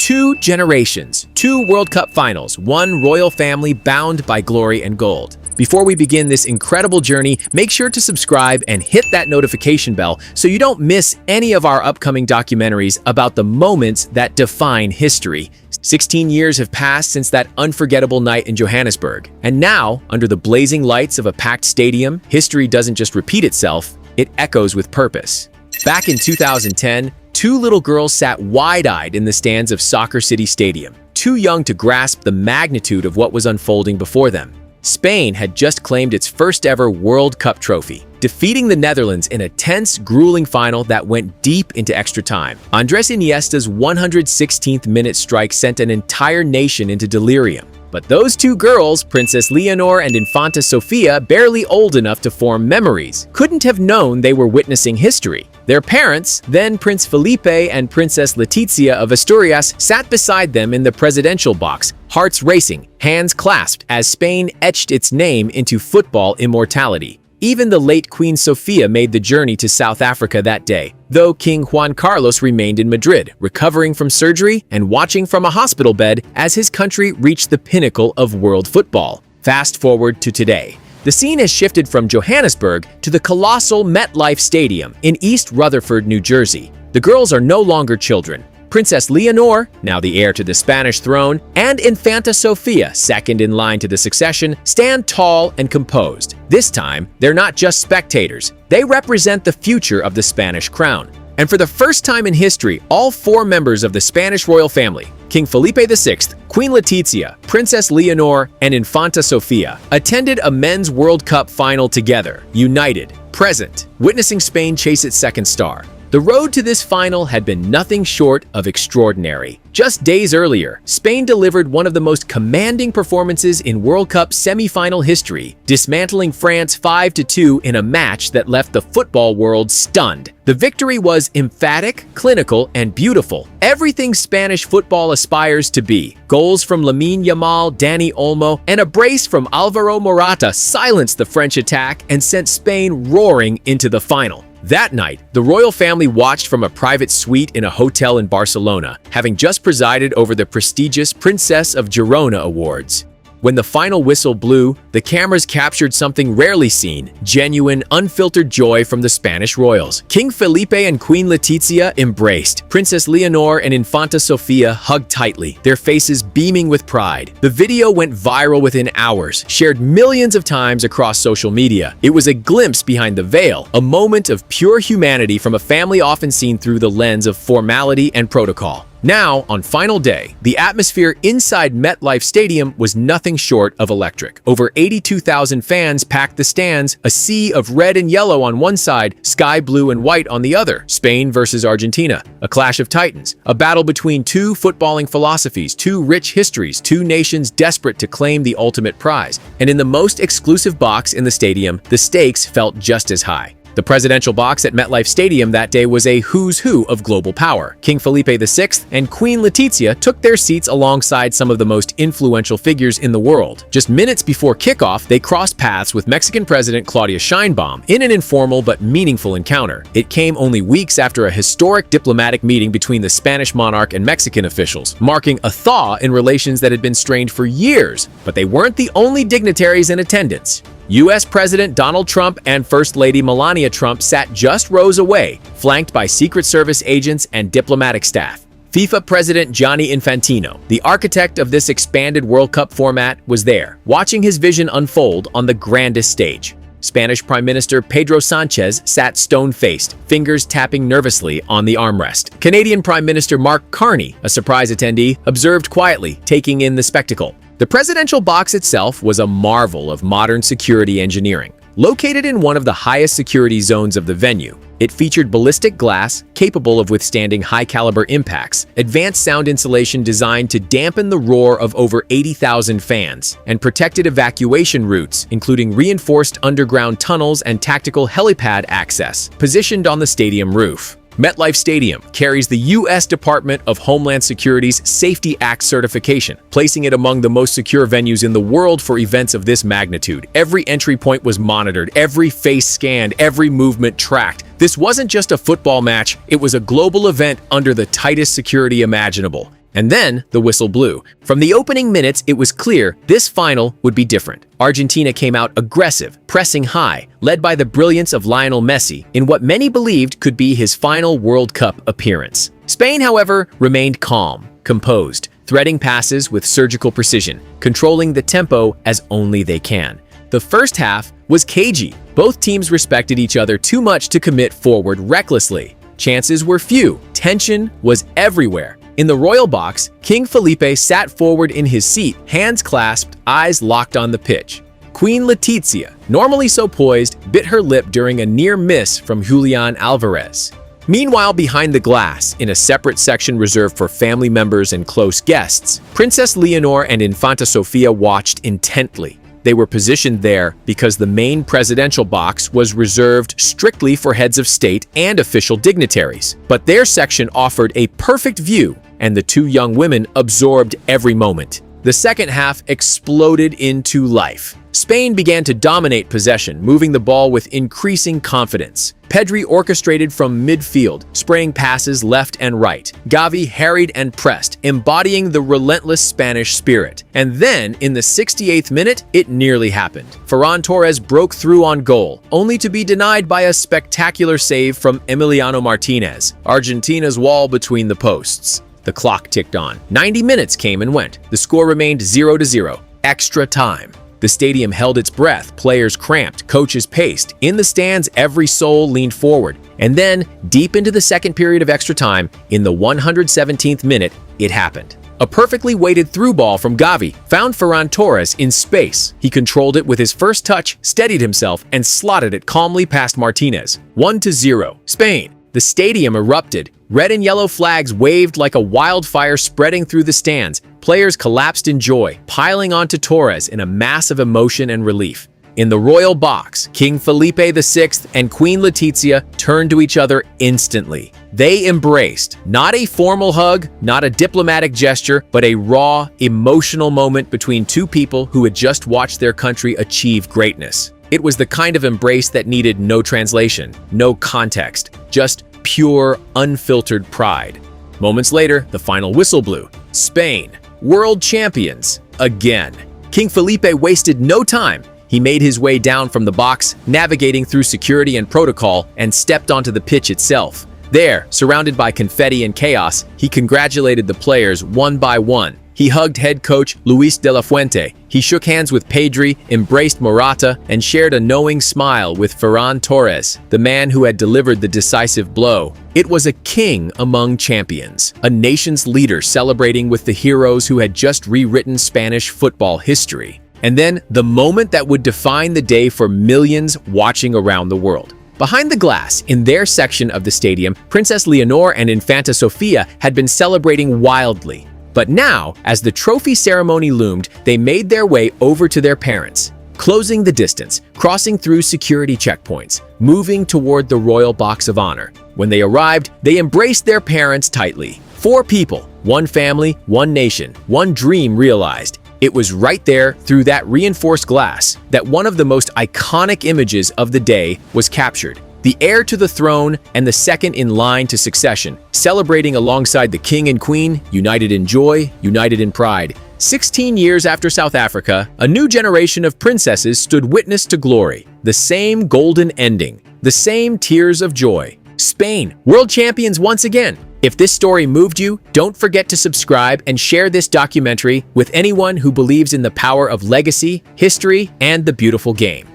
2 generations, 2 World Cup finals, 1 royal family bound by glory and gold. Before we begin this incredible journey, make sure to subscribe and hit that notification bell so you don't miss any of our upcoming documentaries about the moments that define history. 16 years have passed since that unforgettable night in Johannesburg. And now, under the blazing lights of a packed stadium, history doesn't just repeat itself, it echoes with purpose. Back in 2010, 2 little girls sat wide-eyed in the stands of Soccer City Stadium, too young to grasp the magnitude of what was unfolding before them. Spain had just claimed its first-ever World Cup trophy, defeating the Netherlands in a tense, grueling final that went deep into extra time. Andres Iniesta's 116th-minute strike sent an entire nation into delirium. But those 2 girls, Princess Leonor and Infanta Sofía, barely old enough to form memories, couldn't have known they were witnessing history. Their parents, then Prince Felipe and Princess Letizia of Asturias, sat beside them in the presidential box, hearts racing, hands clasped as Spain etched its name into football immortality. Even the late Queen Sofía made the journey to South Africa that day, though King Juan Carlos remained in Madrid, recovering from surgery and watching from a hospital bed as his country reached the pinnacle of world football. Fast forward to today. The scene has shifted from Johannesburg to the colossal MetLife Stadium in East Rutherford, New Jersey. The girls are no longer children. Princess Leonor, now the heir to the Spanish throne, and Infanta Sofía, second in line to the succession, stand tall and composed. This time, they're not just spectators. They represent the future of the Spanish crown. And for the first time in history, all 4 members of the Spanish royal family, King Felipe VI, Queen Letizia, Princess Leonor, and Infanta Sofía, attended a men's World Cup final together, united, present, witnessing Spain chase its second star. The road to this final had been nothing short of extraordinary. Just days earlier, Spain delivered one of the most commanding performances in World Cup semi-final history, dismantling France 5-2 in a match that left the football world stunned. The victory was emphatic, clinical, and beautiful. Everything Spanish football aspires to be. Goals from Lamine Yamal, Dani Olmo, and a brace from Alvaro Morata silenced the French attack and sent Spain roaring into the final. That night, the royal family watched from a private suite in a hotel in Barcelona, having just presided over the prestigious Princess of Girona Awards. When the final whistle blew, the cameras captured something rarely seen: genuine, unfiltered joy from the Spanish royals. King Felipe and Queen Letizia embraced. Princess Leonor and Infanta Sofía hugged tightly, their faces beaming with pride. The video went viral within hours, shared millions of times across social media. It was a glimpse behind the veil, a moment of pure humanity from a family often seen through the lens of formality and protocol. Now, on final day, the atmosphere inside MetLife Stadium was nothing short of electric. Over 82,000 fans packed the stands, a sea of red and yellow on one side, sky blue and white on the other. Spain versus Argentina, a clash of titans, a battle between 2 footballing philosophies, 2 rich histories, 2 nations desperate to claim the ultimate prize. And in the most exclusive box in the stadium, the stakes felt just as high. The presidential box at MetLife Stadium that day was a who's who of global power. King Felipe VI and Queen Letizia took their seats alongside some of the most influential figures in the world. Just minutes before kickoff, they crossed paths with Mexican President Claudia Sheinbaum in an informal but meaningful encounter. It came only weeks after a historic diplomatic meeting between the Spanish monarch and Mexican officials, marking a thaw in relations that had been strained for years. But they weren't the only dignitaries in attendance. U.S. President Donald Trump and First Lady Melania Trump sat just rows away, flanked by Secret Service agents and diplomatic staff. FIFA President Gianni Infantino, the architect of this expanded World Cup format, was there, watching his vision unfold on the grandest stage. Spanish Prime Minister Pedro Sanchez sat stone-faced, fingers tapping nervously on the armrest. Canadian Prime Minister Mark Carney, a surprise attendee, observed quietly, taking in the spectacle. The presidential box itself was a marvel of modern security engineering. Located in one of the highest security zones of the venue, it featured ballistic glass capable of withstanding high-caliber impacts, advanced sound insulation designed to dampen the roar of over 80,000 fans, and protected evacuation routes, including reinforced underground tunnels and tactical helipad access, positioned on the stadium roof. MetLife Stadium carries the U.S. Department of Homeland Security's Safety Act certification, placing it among the most secure venues in the world for events of this magnitude. Every entry point was monitored, every face scanned, every movement tracked. This wasn't just a football match, it was a global event under the tightest security imaginable. And then the whistle blew. From the opening minutes, it was clear this final would be different. Argentina came out aggressive, pressing high, led by the brilliance of Lionel Messi in what many believed could be his final World Cup appearance. Spain, however, remained calm, composed, threading passes with surgical precision, controlling the tempo as only they can. The first half was cagey. Both teams respected each other too much to commit forward recklessly. Chances were few. Tension was everywhere. In the royal box, King Felipe sat forward in his seat, hands clasped, eyes locked on the pitch. Queen Letizia, normally so poised, bit her lip during a near miss from Julian Alvarez. Meanwhile, behind the glass, in a separate section reserved for family members and close guests, Princess Leonor and Infanta Sofía watched intently. They were positioned there because the main presidential box was reserved strictly for heads of state and official dignitaries. But their section offered a perfect view, and the two young women absorbed every moment. The second half exploded into life. Spain began to dominate possession, moving the ball with increasing confidence. Pedri orchestrated from midfield, spraying passes left and right. Gavi harried and pressed, embodying the relentless Spanish spirit. And then, in the 68th minute, it nearly happened. Ferran Torres broke through on goal, only to be denied by a spectacular save from Emiliano Martinez, Argentina's wall between the posts. The clock ticked on. 90 minutes came and went. The score remained 0-0. Extra time. The stadium held its breath, players cramped, coaches paced. In the stands, every soul leaned forward. And then, deep into the second period of extra time, in the 117th minute, it happened. A perfectly weighted through ball from Gavi found Ferran Torres in space. He controlled it with his first touch, steadied himself, and slotted it calmly past Martinez. 1-0. Spain. The stadium erupted. Red and yellow flags waved like a wildfire spreading through the stands. Players collapsed in joy, piling onto Torres in a mass of emotion and relief. In the royal box, King Felipe VI and Queen Letizia turned to each other instantly. They embraced, not a formal hug, not a diplomatic gesture, but a raw, emotional moment between two people who had just watched their country achieve greatness. It was the kind of embrace that needed no translation, no context, just pure, unfiltered pride. Moments later, the final whistle blew. Spain, world champions, again. King Felipe wasted no time. He made his way down from the box, navigating through security and protocol, and stepped onto the pitch itself. There, surrounded by confetti and chaos, he congratulated the players one by one. He hugged head coach Luis de la Fuente. He shook hands with Pedri, embraced Morata, and shared a knowing smile with Ferran Torres, the man who had delivered the decisive blow. It was a king among champions, a nation's leader celebrating with the heroes who had just rewritten Spanish football history. And then, the moment that would define the day for millions watching around the world. Behind the glass, in their section of the stadium, Princess Leonor and Infanta Sofía had been celebrating wildly. But now, as the trophy ceremony loomed, they made their way over to their parents, closing the distance, crossing through security checkpoints, moving toward the royal box of honor. When they arrived, they embraced their parents tightly. 4 people, 1 family, 1 nation, 1 dream realized. It was right there, through that reinforced glass, that one of the most iconic images of the day was captured. The heir to the throne and the second in line to succession, celebrating alongside the king and queen, united in joy, united in pride. 16 years after South Africa, a new generation of princesses stood witness to glory. The same golden ending, the same tears of joy. Spain, world champions once again. If this story moved you, don't forget to subscribe and share this documentary with anyone who believes in the power of legacy, history, and the beautiful game.